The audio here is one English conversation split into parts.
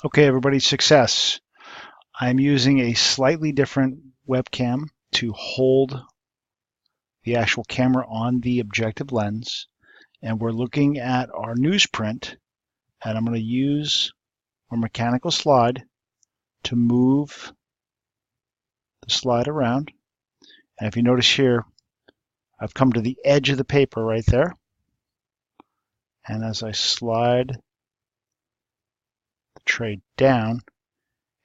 Okay, everybody, success. I'm using a slightly different webcam to hold the actual camera on the objective lens. And we're looking at our newsprint, and I'm going to use our mechanical slide to move the slide around. And if you notice here, I've come to the edge of the paper right there. And as I slide the tray down,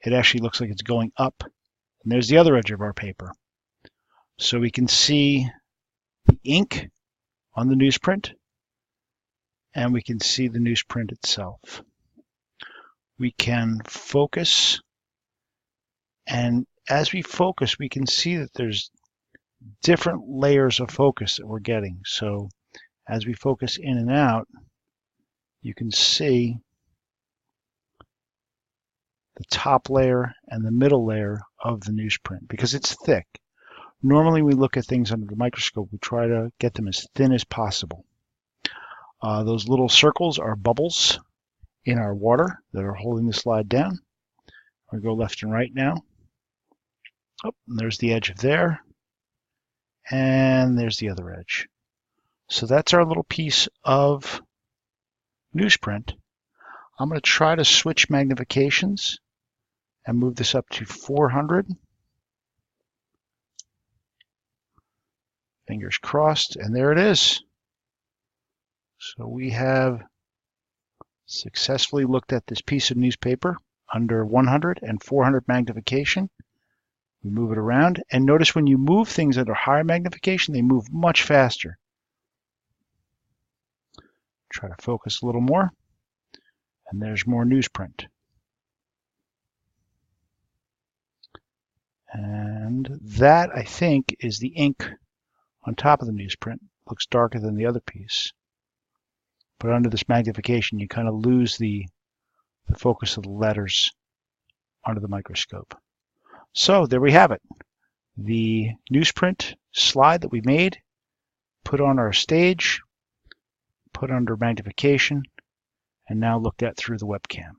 it actually looks like it's going up. And there's the other edge of our paper. So we can see the ink on the newsprint, and we can see the newsprint itself. We can focus, and as we focus, we can see that there's different layers of focus that we're getting. So as we focus in and out, you can see the top layer and the middle layer of the newsprint because it's thick. Normally we look at things under the microscope, we try to get them as thin as possible. Those little circles are bubbles in our water that are holding the slide down. We go left and right now. Oh, and there's the edge of there. And there's the other edge. So that's our little piece of newsprint. I'm going to try to switch magnifications and move this up to 400. Fingers crossed, and there it is. So we have successfully looked at this piece of newspaper under 100 and 400 magnification. We move it around, and notice when you move things under higher magnification, they move much faster. Try to focus a little more, and there's more newsprint. And that, I think, is the ink on top of the newsprint. Looks darker than the other piece. But under this magnification, you kind of lose the focus of the letters under the microscope. So there we have it. The newsprint slide that we made, put on our stage, put under magnification, and now looked at through the webcam.